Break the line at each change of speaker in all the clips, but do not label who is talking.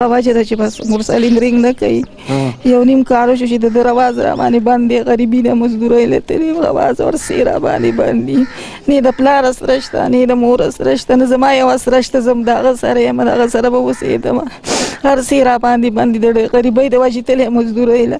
आवाज येता چې بس مرسلین رنگ نه کوي یو نیم کارو شو چې د رواز را باندې باندې غریبی د مزدورۍ لته رواز اور سیرا باندې باندې نه د پلار سرشته نه د مور سرشته نه زما یو سرشته زم دغه سره یم دغه سره به وسیدم هر سیرا باندې باندې د غریبۍ د وجې تل مزدورۍ له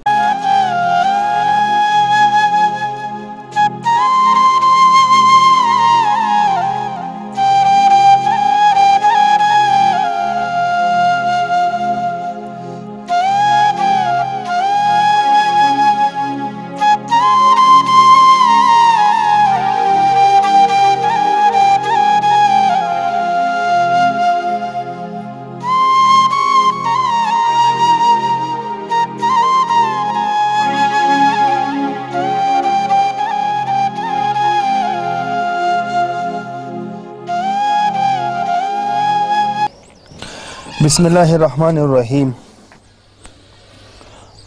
बिस्मिल्लाहिर्रहमानिर्रहीम।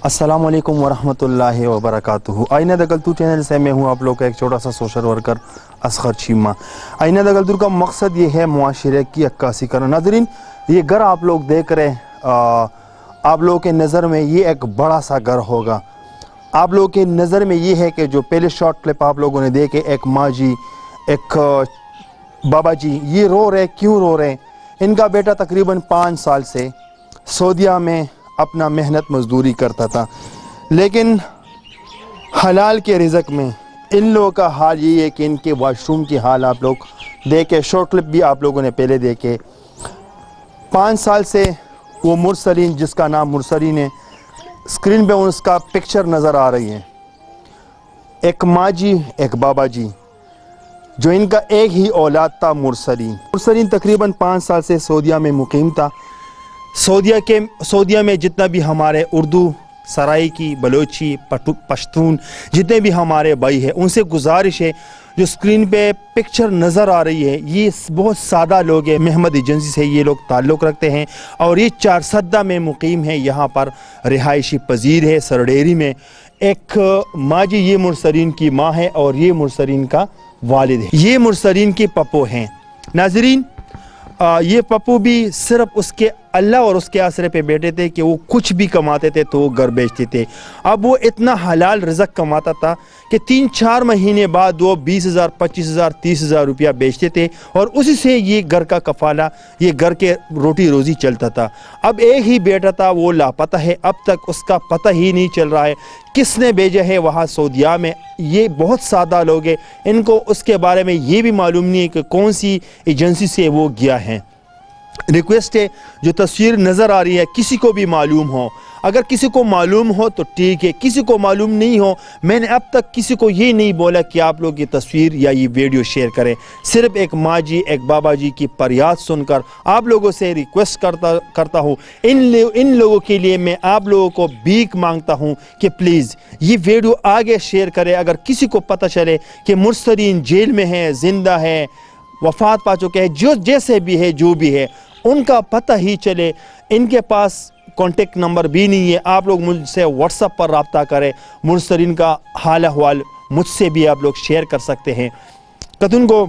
अस्सलाम वालेकुम वरहमतुल्लाहि वबरकातुहू। आईना दगलतू चैनल से मैं हूँ आप लोग का एक छोटा सा सोशल वर्कर असगर चीमा। आईना दगलतू का मकसद ये है मुआशरे की अक्कासी करना। नाज़रीन, ये घर आप लोग देख रहे आप लोगों के नज़र में ये एक बड़ा सा घर होगा। आप लोगों के नज़र में ये है कि जो पहले शॉर्ट क्लिप आप लोगों ने देखे, एक माँ जी एक बाबा जी ये रो रहे, क्यों रो रहे? इनका बेटा तकरीबन 5 साल से सऊदीया में अपना मेहनत मजदूरी करता था, लेकिन हलाल के रिज़्क़ में इन लोगों का हाल ये है कि इनके वाशरूम की हाल आप लोग देखे, शॉर्ट क्लिप भी आप लोगों ने पहले देखे। 5 साल से वो मुरसलीन, जिसका नाम मुरसलीन है, स्क्रीन पे उसका पिक्चर नज़र आ रही है। एक माँ जी एक बाबा जी, जो इनका एक ही औलाद था मुरसलीन तकरीबन 5 साल से सऊदीया में मुकीम था। सऊदीया में जितना भी हमारे उर्दू, सराइकी, बलोची, पश्तून जितने भी हमारे भाई हैं, उनसे गुजारिश है, जो स्क्रीन पे पिक्चर नज़र आ रही है, ये बहुत सादा लोग हैं। महमद एजेंसी से ये लोग ताल्लुक़ रखते हैं और ये 4 सद्दा में मुकीम है। यहाँ पर रिहायशी पजीर है। सरडेरी में एक माँ जी, ये मुरसलीन की माँ है और ये मुरसलीन का वालिद है। ये मुरसलीन के पप्पो हैं। नाज़रीन, ये पप्पू भी सिर्फ उसके अल्लाह और उसके आसरे पे बैठे थे कि वो कुछ भी कमाते थे तो वो घर बेचते थे। अब वो इतना हलाल रिज़्क़ कमाता था कि 3-4 महीने बाद वो 20,000, 25,000, 30,000 रुपया बेचते थे और उसी से ये घर का कफ़ाला, ये घर के रोटी रोज़ी चलता था। अब एक ही बेटा था, वो लापता है, अब तक उसका पता ही नहीं चल रहा है किसने भेजा है वहाँ सऊदीया में। ये बहुत सादा लोग हैं, इनको उसके बारे में ये भी मालूम नहीं है कि कौन सी एजेंसी से वो गया है। रिक्वेस्ट है, जो तस्वीर नज़र आ रही है किसी को भी मालूम हो, अगर किसी को मालूम हो तो ठीक है, किसी को मालूम नहीं हो, मैंने अब तक किसी को ये नहीं बोला कि आप लोग ये तस्वीर या ये वीडियो शेयर करें। सिर्फ एक माँ जी एक बाबा जी की फरियाद सुनकर आप लोगों से रिक्वेस्ट करता हूँ। इन लोगों के लिए मैं आप लोगों को भीख मांगता हूँ कि प्लीज़ ये वीडियो आगे शेयर करें। अगर किसी को पता चले कि मुरसलीन जेल में है, ज़िंदा है, वफ़ात पा चुके हैं, जो जैसे भी है, जो भी है, उनका पता ही चले। इनके पास कॉन्टेक्ट नंबर भी नहीं है। आप लोग मुझसे व्हाट्सएप पर रब्ता करें। मुरसलीन का हाल अहवाल मुझसे भी आप लोग शेयर कर सकते हैं। कतुन को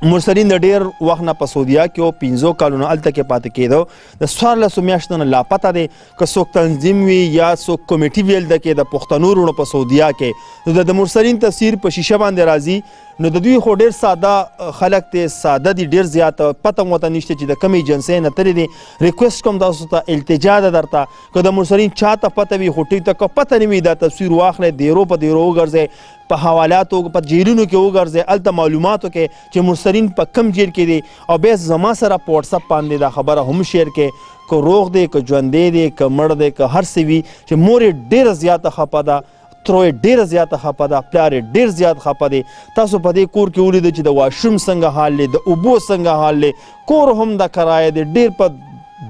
मुरसलीन द डेर वक्त ना पसोदिया कि वो 5 कालूना अल तक के पाते के दो द स्वारला सुम्याश्तन लापता दे कि सोक तंजीम वी या सोक कमेटी वेल द के द पुख्तनूर उन पसोदिया के द मुरसलीन तस्वीर पशीशा बांधे राजी न ददुई खो ढेर सादा खलक ते सादा दी ढेर ज़्यादा पता वता निश्ते ची द कमी जनसे न तरी दे रिक्वेस्ट कम दासुता इल्तिजा दरता कि द मुरसलीन चाहता पता भी होटी तक पता नहीं दा तस्वीर वाखले देरो प देरो गर्जे प हवालातो प जेलुनो के गर्जे अलता मालूमातो के कि मुरसलीन प कम जेल के दे और बेस जमा सरा व्हाट्सएप पांदे दा खबर हम शेयर के को रोक दे को ज्वंदे दे को मर दे को हर सिवी कि मोरे ढेर ज़्यादा खपदा त्रोए ढेर ज़्यादा खपदा प्यारे ढेर ज़्यादा खपदे तासो पदे कोर के उली दे च द वाशरूम संग हाल ले द उबो संग हाल ले कोर हम द कराए दे ढेर पर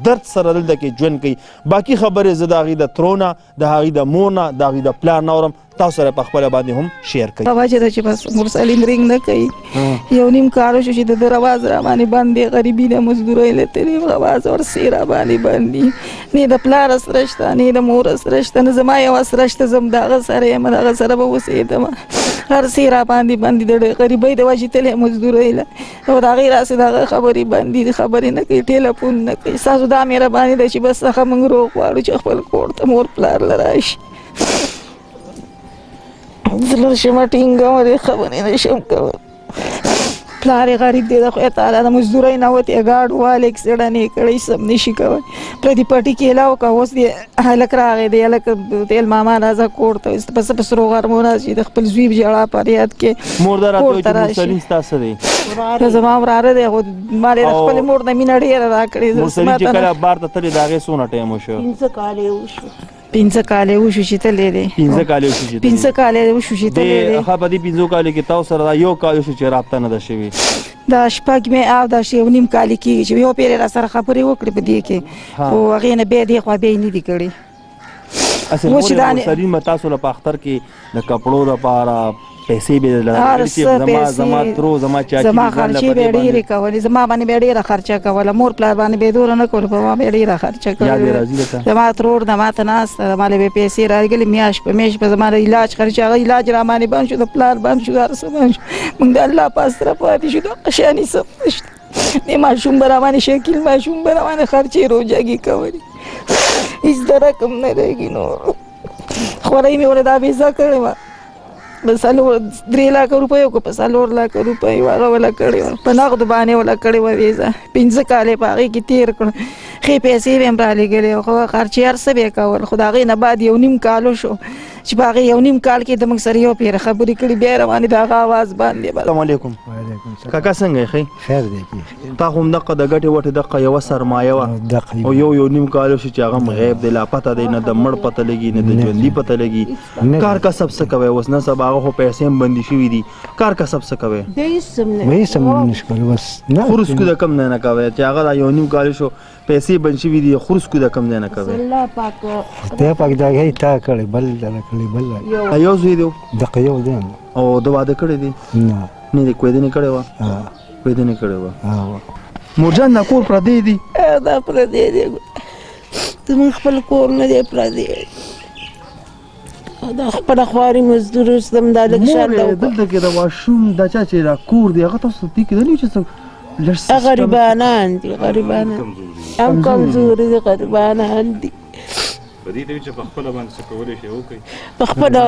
दर्द सरल द के ज्वन कई बाकी खबर ज़दागी द त्रोना दागी द मोना दागी द प्लान औरम تاسو سره په خپل باندې هم شیر کړئ.
هغه چې بس مرسلین رنګ نه کوي یو نیم کال شو چې د رواز را باندې باندې غریبي د مزدورۍ لته رواز ور سیرا باندې باندې نه د پلار سره شته نه د مور سره شته نه زما یو سره شته زم دغه سره یم دغه سره به اوسېدم هر سیرا باندې د غریبۍ د وجې تلې مزدورۍ له او د هغې راسې دغه خبرې باندې خبرې نه کوي ټیلیفون نه کوي. ستاسو دا مهرباني ده چې بس څخه موږ روغ غواړو چې خپل کور ته مور پلار له راشي. زه شمه ټینګم دې خبرې نه شم کولی. پلار یې غریب دی د خدای تعالی د مزدورۍ نه وتې ګاډ والی اکسیډنټ یې کړی سم نشي کولی. پردي پټي کې هیله وکړه اوس دې هلک راغی دی هلک تیل ماما راځه کور ته پس په سرو غرمو راځي د خپل زوی ژړا فریاد کې
مور دا راته چې مرسلین ستاسو دی
زما وراره دی خو ما د خپل مور نه مینه ډېره راکړې.
مرسلین چې کله بار ته تلې د هغې څومره ټایم وشو؟
15 کاله وشو. 15 کاله وشو چې تللی دی.
15 کاله وشو چې
15 کاله وشو چې تللی دی.
هغه په دې 15 کاله کې تاسو سره یو کال وشو چې رابطه نه ده شوې؟
دا شپږ مې او دا یو نیم کال کېږي چې یو پېرې را سره خبرې وکړې په دې کې خو هغې نه بیا دې خوا بیا یې نه دي کړې.
اصل مور مرسلین به تاسو له په اختر کې د کپړو لپاره پیسې به لرلې زما ترو زما چاچي
زما خرچې به ډېرې کولې زما باندې به ډېره خرچه کوله مور پلار باندې به دوره نه کوله په ما به ډېره خرچه کوله. زما ترور د ماته ناسته زما له به پیسې راغلې میاشت په میاشت به زما د علاج خرچه هغه علاج را باندې بند شو د پلار بند شو هر څه بند شو موږ د الله پاس طرف پاتې شو دغه شیانې څه نشته د ماشوم به را باندې شکیل ماشوم به را باندې خرچې روجاګي کولې هېڅ د رقم نه رهېږي نور. خورۍ مې ورته دا ویزه کړې وه په 3 لک روپیو که په 4 لک روپیو هغه وله کړې وه په نغدو باندې وله کړې وه ویزه 15 کال یې په هغې کې تېر کړ ښې پیسې به یې هم رالېږلې وه خو خرچې هر څه به یې کول خو د هغې نه بعد یو نیم کال وشو چې په هغې یو نیم کال کې د موږ سره یو پیره خبرې کړي بیا یې روانې د هغه اواز باندې
السلام علیکم. کاکا څنګه یې ښې؟
خیر دی.
تا خو همدغه د ګټې وټې دغه یوه سرمایه وه او یو نیم کال شو چې هغه هم غیب دی لا پته دی نه د مړ پته لګي نه د ژوندي پته لګي. کار کسب څه کوی اوس نن سبا هغه خو پیسې هم بندي شوي دي کار کسب څه کوی؟
هېڅ هم نشي کولی بس
خروس کو د کم ځای نه کوی چې هغه دا یو نیم کال شو پیسې بند شوي دي خروس کو د کم ځای نه کوی؟
خدای پاک دا هی تا کړی بل دله کړی بل
یو زوی دی
دغه یو دی
او د واده کړی دی؟
نه
نه دی کویدنې کړې وه؟ کویدنې کړې وه. مورجان دا کور پردی دی؟
دا پردی دی زموږ خپل کور نه دی پردی دا خپله خواري مزدور اوسم دا لږ شان
مور دلته کې د واشروم دا چا چې دا کور دی هغه تاسو دې کېدلی چې څه
غریبانان دي غریبانان هم کمزوري دي غریبانان دي
په دې ته چې په خپله باندې څه کولی شي وکړي
په خپله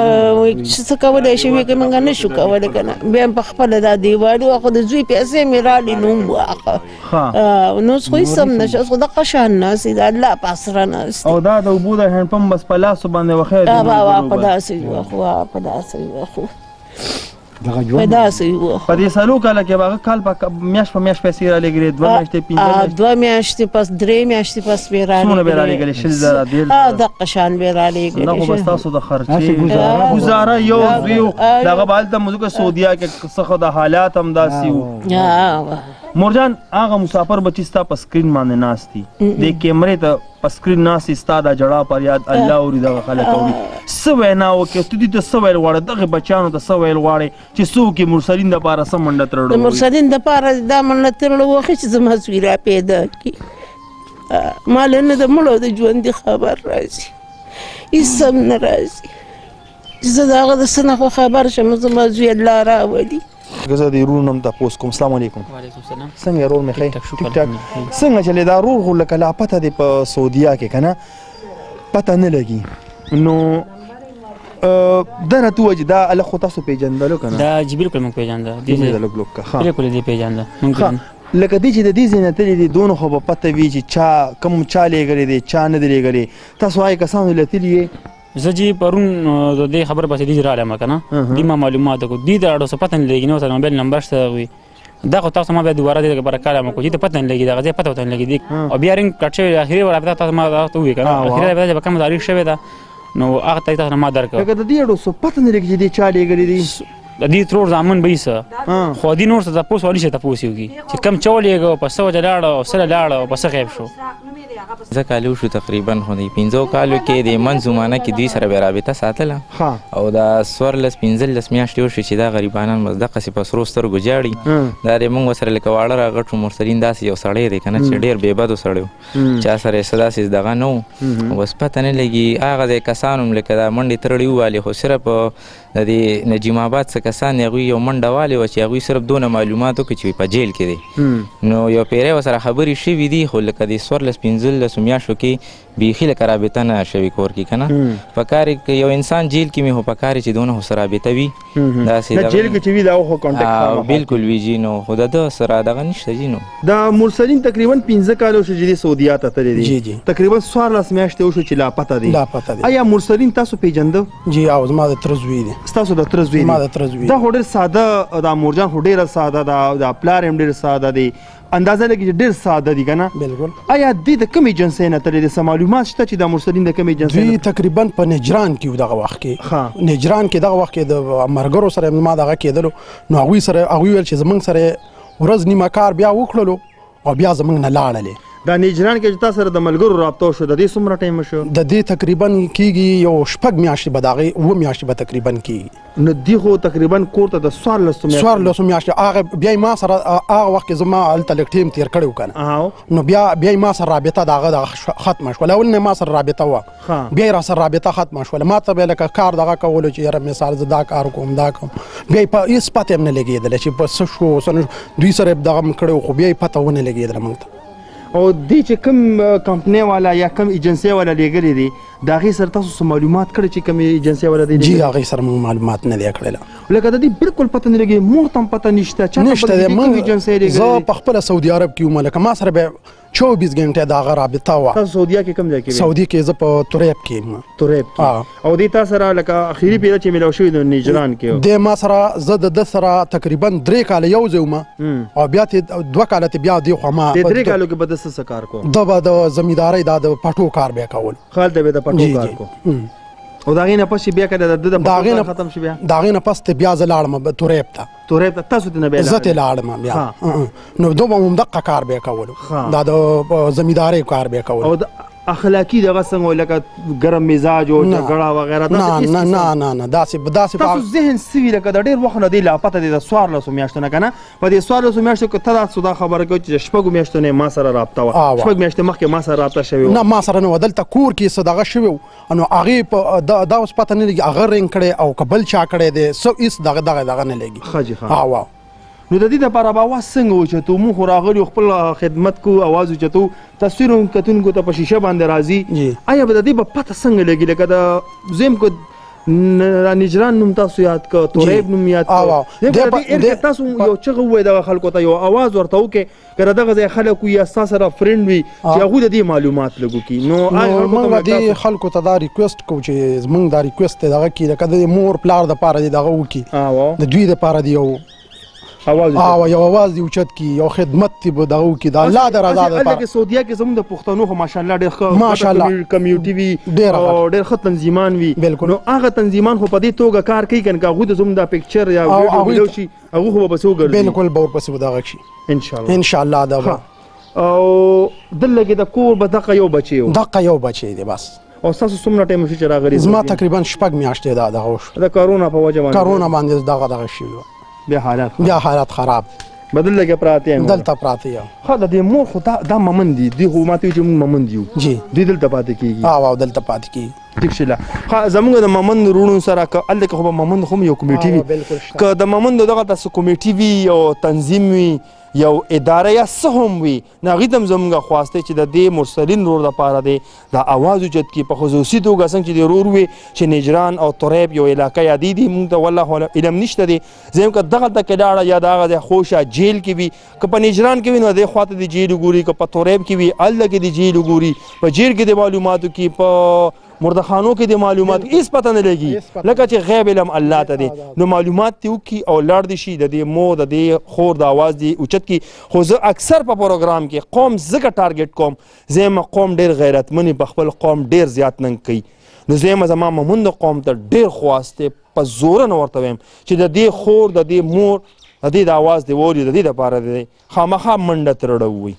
چې څه کولی شي وکړي موږ نه شو کولی که نه بیا هم په خپله دا دیوالي وه خو د زوی پیسې مې راړې نو هم واخه نو اوس خو هېڅ هم نشته اوس خو دغه شان ناست د الله په اسره ناست
او دا د اوبو د هینډ پمپ بس په لاسو باندې وخی
په داسې وه خو په داسې وه خو په داسې وه
په دې څلور کاله کې به هغه کال په میاشت په میاشت پیسې رالېږلې 2 میاشتې
2 میاشتې پس 3 میاشتې پس به رالېږلې
څومره به رالېږلې 10,000
دغه شان به رالېږلې
نه خو بس تاسو د خرچې ګزاره یو زوی دغه به هلته مو ځکه سعودیه کې څه خو د حالات هم داسې وو. مورجان هغه مسافر بچي ستا په سکرین باندې ناست دي د کیمرې ته په سکرین ناست دي ستا دا جړا فریاد الله اوري دغه خلک اوري څه وینا وکړې ته دې ته څه ویل غواړې دغې بچیانو ته څه ویل غواړې چې څه وکړي مرسلین دپاره څه منډه ترړو
د مرسلین دپاره دا منډه ترړو وخې چې زما زوی را پیدا کړي ما له نه د مړو د ژوندي خبر راځي هېڅ هم نه راځي چې زه د هغه د څه نه خو خبر شم زما زوی الله راولي.
زه د ورور نوم تپوس کوم. السلام علیکم.
وعلیکم السلام.
څنګه رول مې ښه ټیک ټاک څنګه چلې دا رور خو لکه لا پته دی په سعودیه کې که نه پته نه لګي نو دا راته ووایه چې دا هلک خو تاسو پېژندلو که نه؟
دا چې بالکل موږ پېژانده
بالکل
دې پېژانده
لکه دی چې د دې ځای نه تللی دی دونه خو به پته وي چې کوم چا لېږلی دی چا نه دی لېږلی تاسو هغې کسانو له تلي یې؟
زه چې پرون د دې خبره پسې دې رالم که نه دې ما معلومات وکړو دې ته اړو څه پته نه لګي نه ورسره موبایل نمبر شته وي دا خو تاسو ما بیا دوباره دې لپاره کار هم وکړو چې ته پته نه لګي دغه ځای پته ورته نه لګي او بیا رنګ کټ شوی اخري رابطه تاسو ما ورته ووایي که نه اخري رابطه چې په کومه تاریخ شوې ده نو هغه تاریخ تاسو نه ما درکړه
لکه د دې اړو څه پته نه لګي چې دې چا لېږلی دی
د دې ترور زامن به یې څه خو دې نور څه تپوس ونشي تپوس یې وکړي چې کم چا ولېږه په څه وجه لاړه او سره لاړه او په څه غیب شو.
زه کالو شو تقریبا خو د 5 کالو کې د من زمانه کې دوی سره به رابطه ساتله او دا 14-15 میاشتې وشوې چې دا غریبانان بس دقسې په سرو سترګو جاړي. دا د موږ ورسره لکه واړه راغټ مرسلین داسې یو سړی دی که نه چې ډېر بېبدو سړی و چا سره یې څه داسې دغه نه و بس پته نه لګي هغه د کسان هم لکه دا منډې ترړې ووالې خو صرف د دې نجیم آباد څه کسان هغوی یو منډه والې وه چې هغوی صرف دونه معلومات وکړي چې په جیل کې دی نو یو پیری ورسره خبرې شوي دي خو لکه د 14-15 میاشتو کې بیخي لکه رابطه نه شوي کور کې که نه پکار یو انسان جیل کې مې خو پکار چې دونه خو سره رابطه وي داسې
جیل کې چې وي دا خو کانټیکټ
بالکل وي جي نو خو د ده سره دغه نشته جي نو
دا مرسلین تقریبا 15 کال شو چې د سعودیا ته تللی دی تقریبا 14 میاشتې وشو چې لاپته دی آیا مرسلین تاسو پیژنده؟
جی او زما د تره زوی دی.
ستاسو د تره زوی دی؟
زما د تره زوی.
دا خو ډېر ساده دا مورجان خو ډېره ساده ده دا پلار هم ډېر ساده دی اندازه لګي چې ډېر ساده دي که نه؟
بالکل.
آیا دوی د کومې جنسۍ نه تللی دی څه معلومات شته چې دا مرسلین د کومې جنسۍ
دوی تقریبا په نجران کې دغه وخت کې نجران کې دغه وخت کې د ملګرو سره ما دغه کېدلو نو هغوی ویل چې زموږ سره ورځ نیمه کار بیا وکړلو او بیا زموږ نه لاړلې.
دا نیجران کې چې تاسو سره د ملګرو رابطه وشو د دې څومره ټایم شو؟
د دې تقریبا کېږي یو 6 میاشتې به د هغې 7 میاشتې به تقریبا کېږي.
نو دوی خو تقریبا کور ته د 14
میاشتې هغه بیا یې ما سره هغه وخت کې زما هلته لږ ټیم تېر کړی و که نه نو بیا یې ما سره رابطه د هغه ختمه شوله. اول نه ما سره رابطه وه بیا یې را سره رابطه ختمه شوله. ما ته به لکه کار دغه کولو چې یاره مثال زه دا کار کوم دا کوم بیا یې په هېڅ پته هم نه لګېدله چې په څه شو څه نه شو. دوی سره یې دغه کړی خو بیا یې پته ونه لګېدله موږ ته.
او دی چې کوم کمپنۍ والا یا کوم ایجنسۍ والا لیږلی دی د هغې سره تاسو څه معلومات کړی چې کوم ایجنسۍ والا دی؟
جی هغې سره موږ معلومات نه دی کړی
لکه د دې بالکل پته نه لګي مور ته هم پته نشته
نشته دی. زه پخپله سعودي عرب کې وم لکه ما سره به 24 غنټې د هغه رابطه وه.
تاسو سعودیا کې کوم ځای کې؟
سعودي کې زه په تریب کې یم.
تریب کې او دی تا سره لکه اخري پیره چې میلاو شوي د نیجران کې
دی ما سره زه د ده سره تقریبا 3 کاله یو ځای وم او بیا 2 کاله ته بیا دی خو ما
د 3 کالو کې به د څه کار کوم؟
ده به د زمیندارۍ دا د پټو کار بیا کول
خال ته به د پټو کار کوم او د هغې نه پس چې بیا کله د ده د پټو کار ختم شي بیا
د هغې نه پس ته بیا زه لاړم تریب ته
تاسو ته نه بیا
زه ته لاړم بیا نو دوه به همدغه کار بیا کولو دا د زمیندارۍ کار بیا کولو.
او اخلاقي دغه څنګه لکه ګرم مزاج او جګړه وغیره
نه نه نه نه داسې
تاسو ذهن سوي لکه د ډېر وخت نه دی لاپته دی د 14 میاشتو نه که نه په دې 14 میاشتو کې ته تاسو دا خبره کوئ چې 6 میاشتو نه ما سره رابطه وه 6 میاشتې مخکې ما سره رابطه شوې وه؟
نه ما سره نه وه دلته کور کې څه دغه شوی و نو هغې په دا اوس پته نه لګي هغه رنګ کړی او که بل چا کړی دی څه هېڅ دغه نه لګي.
ښه جي ښه نو د دې دپاره به اواز څنګه اوچتو؟ موږ خو راغلي خپل خدمت کو اواز اوچتو تصویر هم کتونکو ته په شیشه باندې راځي آیا به د دې به پته څنګه لګي لکه د زم کو نجران نوم تاسو یاد که تریب نوم یاد که تاسو یو چغه ووایي دغه خلکو ته یو اواز ورته وکړئ که د دغه ځای خلک وي یا ستا سره فرینډ وي چې هغوی د دې معلومات لږ وکړي. نو
موږ دې خلکو ته دا ریکویسټ کوو چې زموږ دا ریکویسټ دی دغه کړي لکه د مور پلار دپاره دې دغه وکړي د دوی دپاره دې یو یو اواز دی اوچت کی یو خدمت دی به دغه وکړي د الله د رضا دپاره.
هلته کې سعودیا کې زموږ د پښتنو خو ماشاءالله ډېر ښه کمیونټي وي او ډېر ښه تنظیمان وي. نو هغه تنظیمان خو په دې توګه کار کوي که نه که هغوی د زموږ دا پکچر یا ویډیو میلاو شي هغوی خو به پسې وګرځي؟
بالکل به ورپسې به دغه شي انشاءالله دا به.
او دلته کې د کور به دغه یو بچی و؟
دغه یو بچی دی بس.
او ستاسو څومره ټایم شو چې راغلي؟
زما تقریبا 6 میاشتې دا دغه وشو
د کرونا په وجه باندې.
کرونا باندې دغه شوي وه بیا حالات خراب
بدل لګه پراته یم
دلته پراته یم.
ښه د دې مور خو دا ممن دي دوی خو ماته وایي چې موږ ممن یو
جی
دوی دلته پاتې کېږي
او دلته پاتې کېږي.
ټیک شله ښه زموږ د ممند وروڼو سره که هلته که خو به ممند خو هم یو کمیټي وي که د ممندو دغه داسې کمیټي وي یو تنظیم وي یو اداره یا څه هم وي نو هغوی ته هم زموږ خواست دی چې د دې مرسلین رور دپاره دی دا اواز اوچت کړي په خصوصي توګه څنګه چې د رور وي چې نجران او تریب یو علاقه یادې دي موږ ته والله علم نشته دی زه یم که دغلته کې لاړه یا د هغه ځای خوشه جیل کې وي که په نجران کې وي نو دې خواته د جیل وګوري که په تریب کې وي هلته کې د جیل وګوري په جیل کې د معلوماتو کې په مردخانو کې د معلومات هیڅ پته نه لګي لکه چې غیب علم الله ته دی نو معلومات دې وکړي او لاړ دې شي د دې مور د دې خور د اواز دې اوچت کړي. خو زه اکثر په پروګرام کې قوم ځکه ټارګټ کوم زه یم قوم ډېر غیرتمن په خپل قوم ډېر زیات ننګ کوي نو زه یم زما ممند قوم ته ډېر خواست دی په زوره نه ورته وایم چې د دې خور د دې مور د دې د اواز دې واوري د دې دپاره دی خامخا منډه ترې ووي